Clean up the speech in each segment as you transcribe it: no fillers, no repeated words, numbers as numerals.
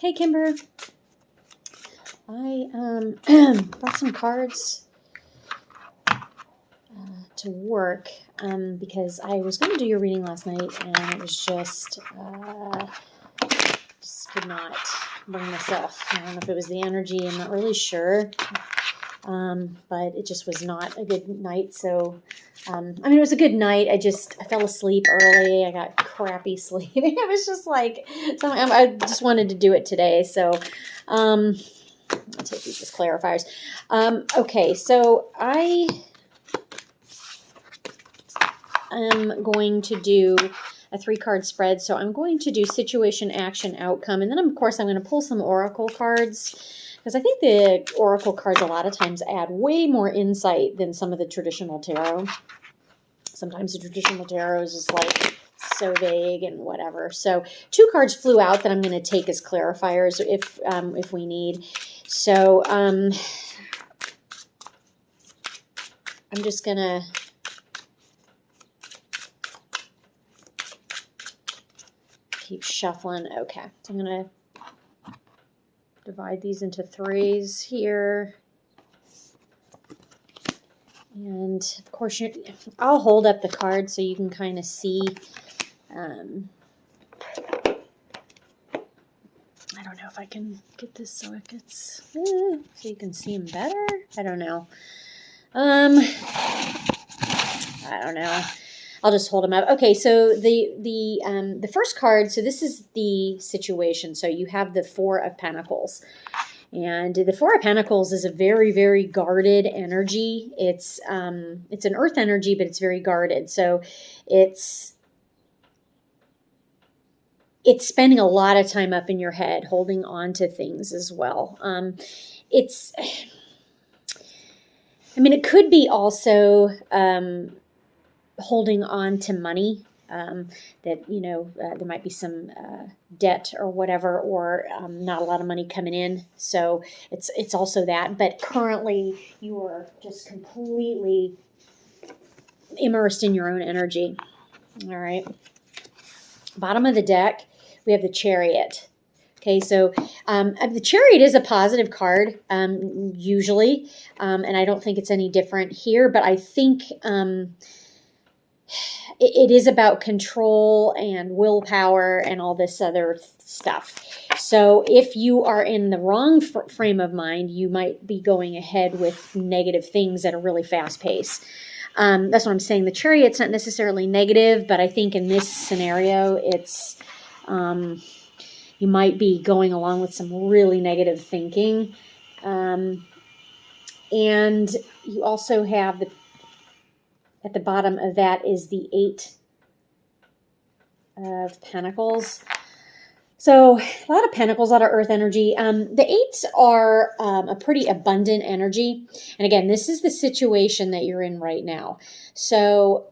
Hey, Kimber. I brought some cards to work because I was going to do your reading last night, and it was just could not bring myself. I don't know if it was the energy. I'm not really sure, but it just was not a good night. So, I mean, it was a good night. I fell asleep early. I got crappy sleep. It was just like, I just wanted to do it today. So, I'll take these as clarifiers. Okay, so I am going to do a 3-card spread. So I'm going to do situation, action, outcome. And then, of course, I'm going to pull some oracle cards, because I think the oracle cards a lot of times add way more insight than some of the traditional tarot. Sometimes the traditional tarot is just like so vague and whatever. So 2 cards flew out that I'm going to take as clarifiers if we need. So I'm just going to keep shuffling. Okay, so I'm going to divide these into 3s here. And of course, I'll hold up the card so you can kind of see. I don't know if I can get this so it gets, so you can see them better. I don't know. I don't know. I'll just hold them up. Okay, so the first card, so this is the situation. So you have the 4 of Pentacles. And the 4 of Pentacles is a very, very guarded energy. It's an earth energy, but it's very guarded. So it's spending a lot of time up in your head, holding on to things as well. It could be also holding on to money, that, there might be some debt or whatever, or not a lot of money coming in. So it's also that. But currently you are just completely immersed in your own energy. All right. Bottom of the deck, we have the Chariot. Okay, so the Chariot is a positive card, usually, and I don't think it's any different here, but I think it is about control and willpower and all this other stuff. So if you are in the wrong frame of mind, you might be going ahead with negative things at a really fast pace. That's what I'm saying. The Chariot's not necessarily negative, but I think in this scenario, it's you might be going along with some really negative thinking. And you also have at the bottom of that is the 8 of Pentacles. So a lot of Pentacles, a lot of earth energy. The 8s are a pretty abundant energy. And again, this is the situation that you're in right now. So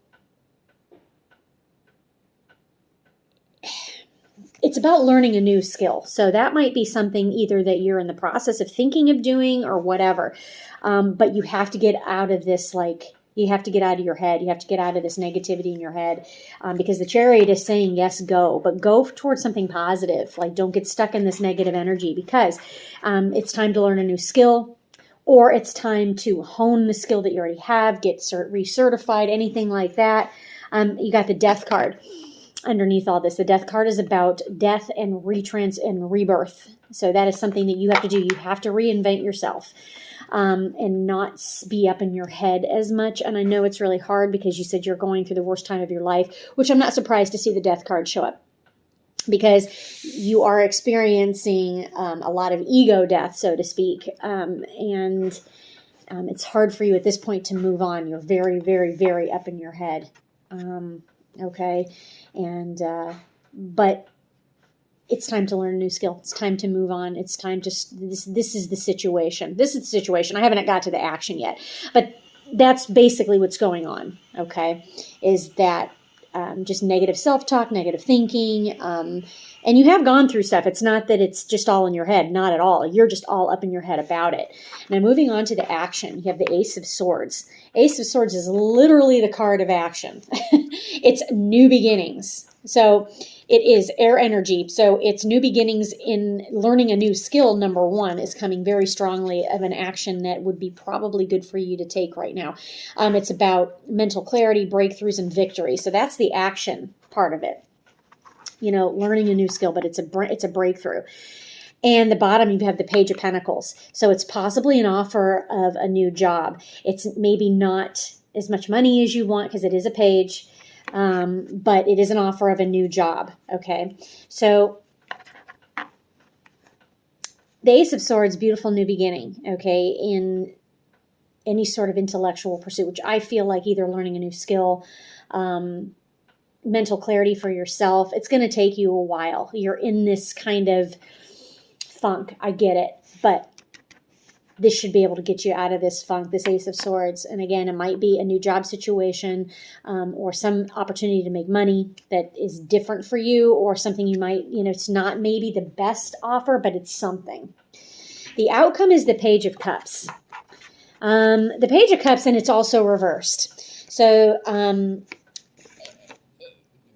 it's about learning a new skill. So that might be something either that you're in the process of thinking of doing or whatever. But you have to get out of this, you have to get out of your head. You have to get out of this negativity in your head, because the Chariot is saying, yes, go, but go towards something positive. Don't get stuck in this negative energy, because it's time to learn a new skill, or it's time to hone the skill that you already have, get recertified, anything like that. You got the Death card underneath all this. The Death card is about death and rebirth. So that is something that you have to do. You have to reinvent yourself. And not be up in your head as much. And I know it's really hard because you said you're going through the worst time of your life, which I'm not surprised to see the Death card show up, because you are experiencing a lot of ego death, so to speak. And it's hard for you at this point to move on. You're very, very, very up in your head. Okay. And, but it's time to learn a new skill. It's time to move on. It's time to, this is the situation. This is the situation. I haven't got to the action yet, but that's basically what's going on. Okay. Is that just negative self-talk, negative thinking. And you have gone through stuff. It's not that it's just all in your head. Not at all. You're just all up in your head about it. Now, moving on to the action, you have the Ace of Swords. Ace of Swords is literally the card of action. It's new beginnings. So it is air energy. So it's new beginnings in learning a new skill. Number one is coming very strongly of an action that would be probably good for you to take right now. It's about mental clarity, breakthroughs, and victory. So that's the action part of it. Learning a new skill, but it's a breakthrough. And the bottom, you have the Page of Pentacles. So it's possibly an offer of a new job. It's maybe not as much money as you want because it is a page, but it is an offer of a new job. Okay. So the Ace of Swords, beautiful new beginning. Okay. In any sort of intellectual pursuit, which I feel like either learning a new skill, mental clarity for yourself. It's going to take you a while. You're in this kind of funk. I get it. But this should be able to get you out of this funk, this Ace of Swords. And again, it might be a new job situation or some opportunity to make money that is different for you, or something you might, it's not maybe the best offer, but it's something. The outcome is the Page of Cups. The Page of Cups, and it's also reversed. So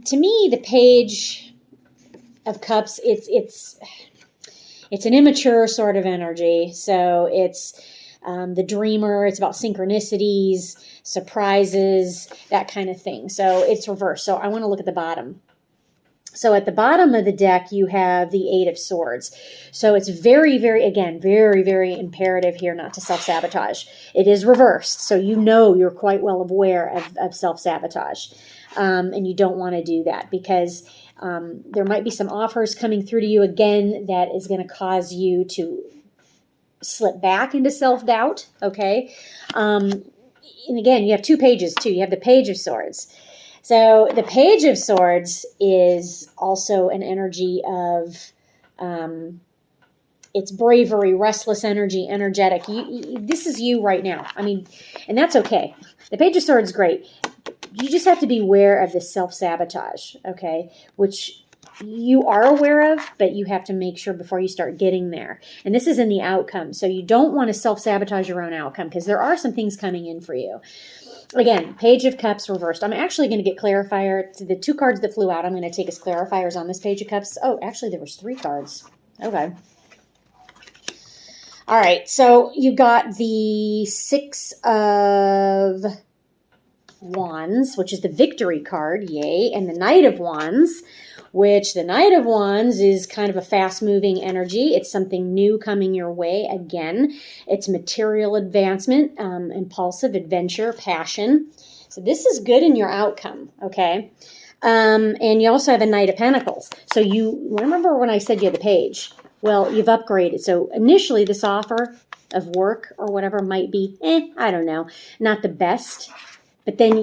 to me, the Page of Cups, it's an immature sort of energy. So it's the dreamer. It's about synchronicities, surprises, that kind of thing. So it's reversed. So I want to look at the bottom. So at the bottom of the deck, you have the Eight of Swords. So it's very, very, again, very, very imperative here not to self-sabotage. It is reversed. So you're quite well aware of self-sabotage. And you don't want to do that because there might be some offers coming through to you again that is going to cause you to slip back into self-doubt. Okay. And again, you have two pages too. You have the Page of Swords. So the Page of Swords is also an energy of, it's bravery, restless energy, energetic. This is you right now. I mean, and that's okay. The Page of Swords is great. You just have to be aware of this self-sabotage, okay, which you are aware of, but you have to make sure before you start getting there. And this is in the outcome. So you don't want to self-sabotage your own outcome because there are some things coming in for you. Again, Page of Cups reversed. I'm actually going to get clarifier. The two cards that flew out, I'm going to take as clarifiers on this Page of Cups. Oh, actually, there was 3 cards. Okay. All right. So you got the 6 of Wands, which is the victory card. Yay. And the Knight of Wands, which the Knight of Wands is kind of a fast-moving energy. It's something new coming your way. Again, it's material advancement, impulsive adventure, passion. So this is good in your outcome, okay? And you also have a Knight of Pentacles. So you remember when I said you had the page? Well, you've upgraded. So initially this offer of work or whatever might be, I don't know, not the best. But then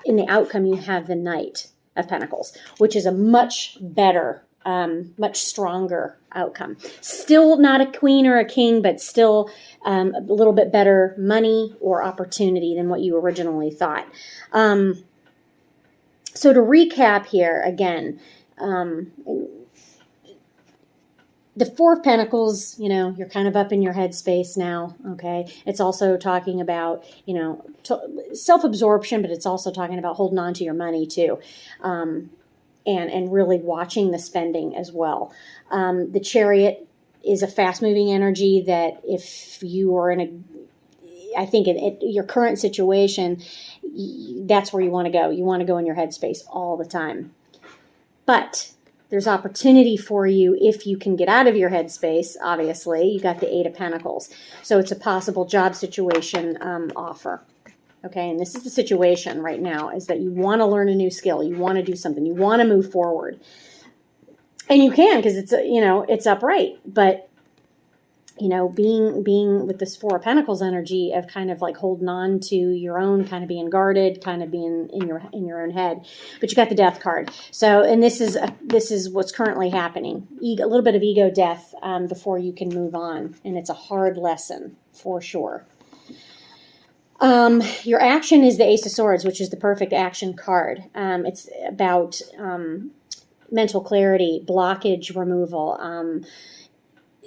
in the outcome, you have the Knight of Pentacles, which is a much better, much stronger outcome. Still not a queen or a king, but still a little bit better money or opportunity than what you originally thought. So to recap here, again, the Four of Pentacles, you're kind of up in your headspace now, okay? It's also talking about, self-absorption, but it's also talking about holding on to your money too, and really watching the spending as well. The Chariot is a fast-moving energy that if you are I think in your current situation, that's where you want to go. You want to go in your headspace all the time. But there's opportunity for you if you can get out of your headspace, obviously. You got the Eight of Pentacles. So it's a possible job situation offer. Okay, and this is the situation right now, is that you want to learn a new skill. You want to do something. You want to move forward. And you can because it's upright. But, being with this Four of Pentacles energy of kind of like holding on to your own, kind of being guarded, kind of being in your own head. But you got the Death card. So, and this is what's currently happening. A little bit of ego death before you can move on. And it's a hard lesson for sure. Your action is the Ace of Swords, which is the perfect action card. It's about mental clarity, blockage removal,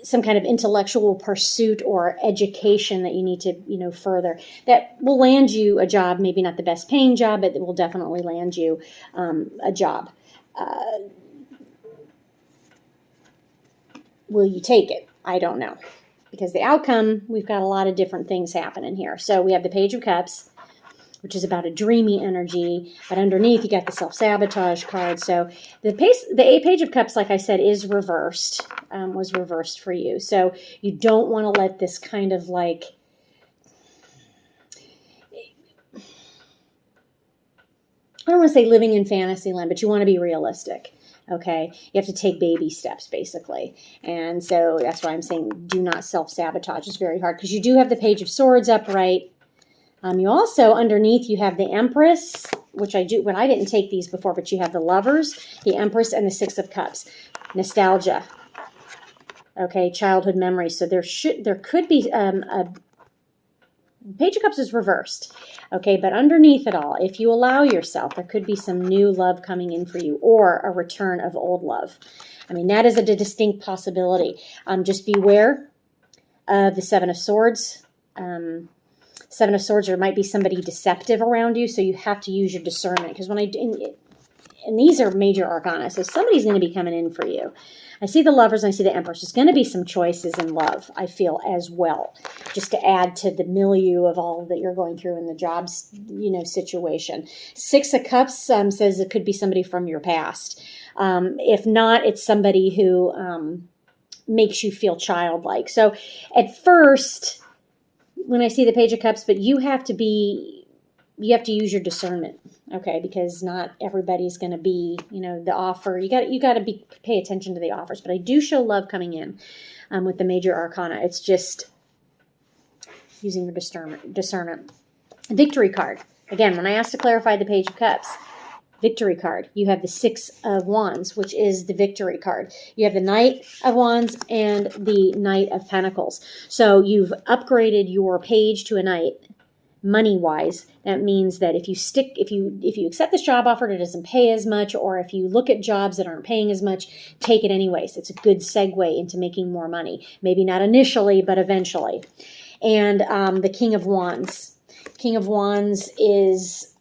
some kind of intellectual pursuit or education that you need to, further. That will land you a job, maybe not the best paying job, but it will definitely land you a job. will you take it? I don't know. Because the outcome, we've got a lot of different things happening here. So we have the Page of Cups, which is about a dreamy energy. But underneath, you got the self-sabotage card. So the Page of Cups, like I said, is reversed, was reversed for you. So you don't want to let this kind of like, I don't want to say living in fantasy land, but you want to be realistic. Okay, you have to take baby steps, basically. And so that's why I'm saying do not self-sabotage. It's very hard because you do have the Page of Swords upright. You also, underneath, you have the Empress, which I didn't take these before, but you have the Lovers, the Empress, and the Six of Cups. Nostalgia. Okay, childhood memories. So there could be a Page of Cups is reversed. Okay, but underneath it all, if you allow yourself, there could be some new love coming in for you or a return of old love. I mean, that is a distinct possibility. Just beware of the Seven of Swords. Seven of Swords, there might be somebody deceptive around you, so you have to use your discernment. Because and these are major arcana, so somebody's going to be coming in for you. I see the Lovers and I see the Empress. There's going to be some choices in love, I feel, as well, just to add to the milieu of all that you're going through in the jobs, situation. Six of Cups says it could be somebody from your past. If not, it's somebody who makes you feel childlike. So at first, when I see the Page of Cups, but you have to use your discernment, okay? Because not everybody's going to be, the offer. You got to pay attention to the offers. But I do show love coming in with the major arcana. It's just using your discernment. Victory card. Again, when I asked to clarify the Page of Cups, victory card. You have the Six of Wands, which is the victory card. You have the Knight of Wands and the Knight of Pentacles. So you've upgraded your page to a knight. Money-wise, that means that if you accept this job offer and it doesn't pay as much, or if you look at jobs that aren't paying as much, take it anyways. It's a good segue into making more money. Maybe not initially, but eventually. And the King of Wands. King of Wands is...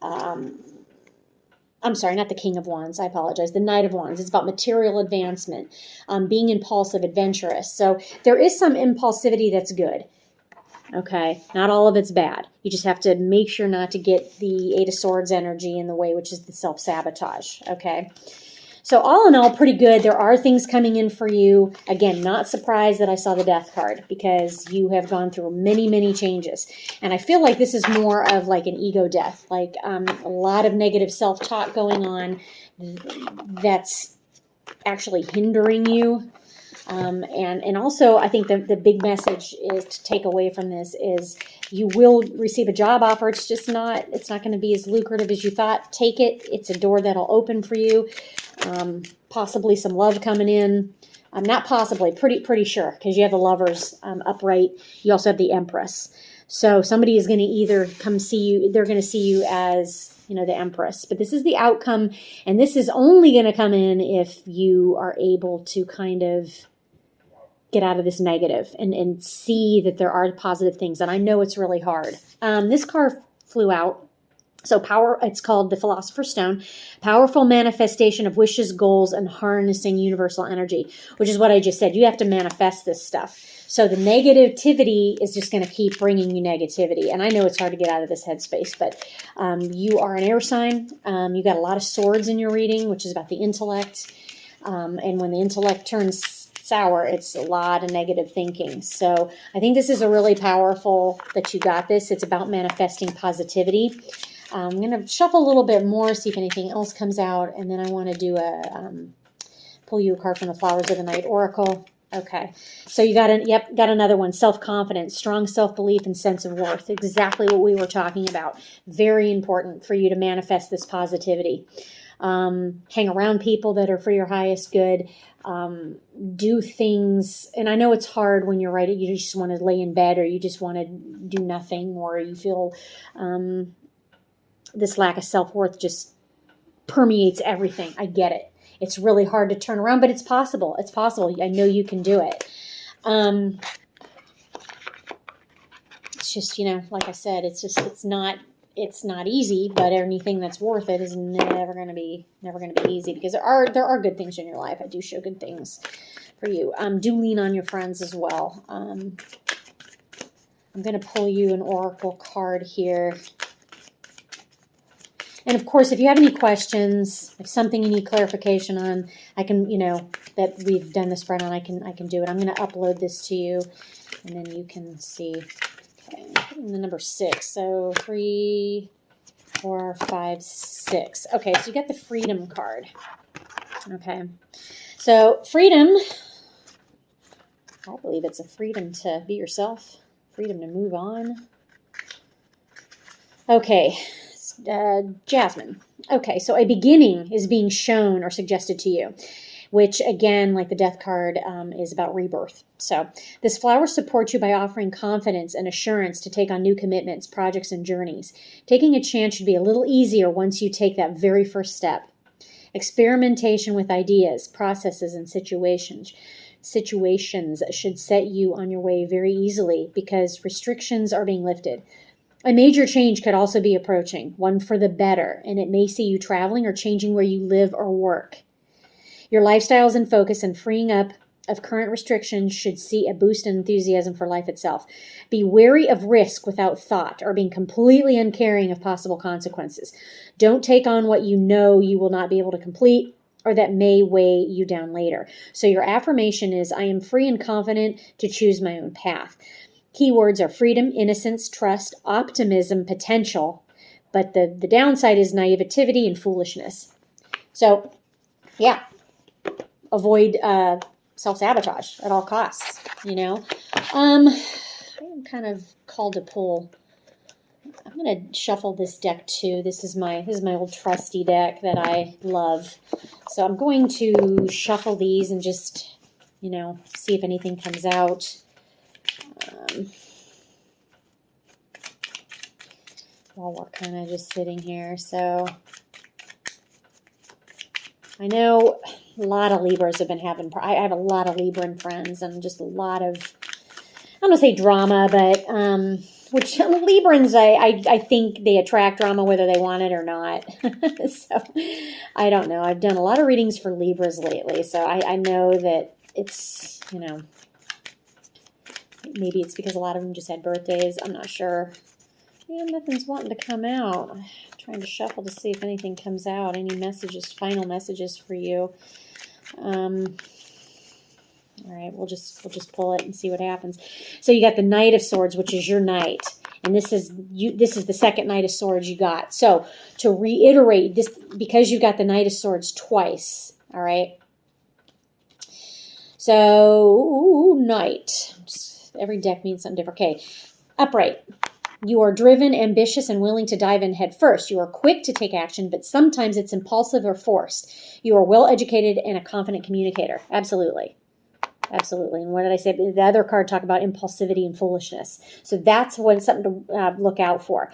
I'm sorry, not the King of Wands. I apologize. The Knight of Wands. It's about material advancement, being impulsive, adventurous. So there is some impulsivity that's good. Okay, not all of it's bad. You just have to make sure not to get the Eight of Swords energy in the way, which is the self-sabotage. Okay, so all in all, pretty good. There are things coming in for you. Again, not surprised that I saw the Death card because you have gone through many, many changes. And I feel like this is more of like an ego death, like a lot of negative self-talk going on that's actually hindering you. And also, I think the big message is to take away from this is you will receive a job offer. It's not going to be as lucrative as you thought. Take it. It's a door that'll open for you. Possibly some love coming in. Not possibly, pretty sure, because you have the Lovers upright. You also have the Empress. So somebody is going to either come see you. They're going to see you as the Empress. But this is the outcome, and this is only going to come in if you are able to kind of get out of this negative and see that there are positive things. And I know it's really hard. This card flew out. So it's called the Philosopher's Stone, powerful manifestation of wishes, goals, and harnessing universal energy, which is what I just said. You have to manifest this stuff. So the negativity is just going to keep bringing you negativity. And I know it's hard to get out of this headspace, but you are an air sign. You got a lot of swords in your reading, which is about the intellect. And when the intellect turns sour, it's a lot of negative thinking. So I think this is a really powerful that you got this. It's about manifesting positivity. I'm going to shuffle a little bit more, see if anything else comes out, and then I want to do pull you a card from the Flowers of the Night Oracle. Okay, so you got another one. Self-confidence, strong self-belief, and sense of worth. Exactly what we were talking about. Very important for you to manifest this positivity. Hang around people that are for your highest good. Do things, and I know it's hard when you're writing. You just want to lay in bed, or you just want to do nothing, or you feel this lack of self-worth just permeates everything. I get it. It's really hard to turn around, but it's possible. It's possible. I know you can do it. It's just, like I said, it's not it's not easy, but anything that's worth it is never going to be easy, because there are good things in your life. I do show good things for you. Do lean on your friends as well. I'm going to pull you an oracle card here. And of course, if you have any questions, if something you need clarification on, I can, that we've done the spread on, I can do it. I'm going to upload this to you, and then you can see. Okay, I'm putting the number 6. So 3, 4, 5, 6. Okay, so you got the freedom card. Okay, so freedom, I believe it's a freedom to be yourself, freedom to move on. Okay. Jasmine. Okay, so a beginning is being shown or suggested to you, which again, like the death card, is about rebirth. So this flower supports you by offering confidence and assurance to take on new commitments, projects, and journeys. Taking a chance should be a little easier once you take that very first step. Experimentation with ideas, processes, and situations should set you on your way very easily, because restrictions are being lifted. A major change could also be approaching, one for the better, and it may see you traveling or changing where you live or work. Your lifestyle is in focus, and freeing up of current restrictions should see a boost in enthusiasm for life itself. Be wary of risk without thought, or being completely uncaring of possible consequences. Don't take on what you know you will not be able to complete, or that may weigh you down later. So your affirmation is, I am free and confident to choose my own path. Keywords are freedom, innocence, trust, optimism, potential, but the downside is naivety and foolishness. So, yeah, avoid self-sabotage at all costs, I'm kind of called to pull. I'm going to shuffle this deck too. This is my old trusty deck that I love. So I'm going to shuffle these and just, see if anything comes out. While we're kind of just sitting here. So I know a lot of Libras have been having, I have a lot of Libran friends, and just a lot of, I'm going to say drama, but, which Librans, I think they attract drama whether they want it or not. So I don't know. I've done a lot of readings for Libras lately, so I know that it's, maybe it's because a lot of them just had birthdays. I'm not sure. Yeah, nothing's wanting to come out. I'm trying to shuffle to see if anything comes out. Any messages, final messages for you. All right, we'll just pull it and see what happens. So you got the Knight of Swords, which is your knight, and this is the second Knight of Swords you got. So to reiterate this, because you got the Knight of Swords twice. All right. So Knight. Every deck means something different. Okay, upright. You are driven, ambitious, and willing to dive in head first. You are quick to take action, but sometimes it's impulsive or forced. You are well-educated and a confident communicator. Absolutely. Absolutely. And what did I say? The other card talked about impulsivity and foolishness. So that's something to look out for.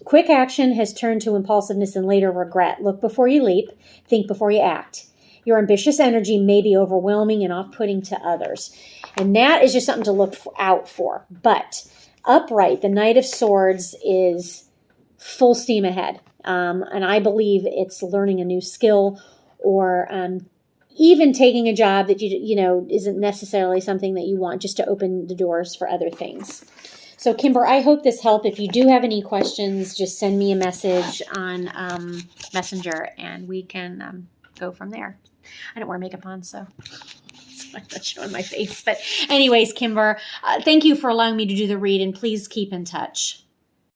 Quick action has turned to impulsiveness and later regret. Look before you leap. Think before you act. Your ambitious energy may be overwhelming and off-putting to others. And that is just something to look out for. But upright, the Knight of Swords is full steam ahead. And I believe it's learning a new skill, or even taking a job that isn't necessarily something that you want, just to open the doors for other things. So Kimber, I hope this helped. If you do have any questions, just send me a message on Messenger, and we can go from there. I don't wear makeup on, so I'm not showing my face. But anyways, Kimber, thank you for allowing me to do the read, and please keep in touch.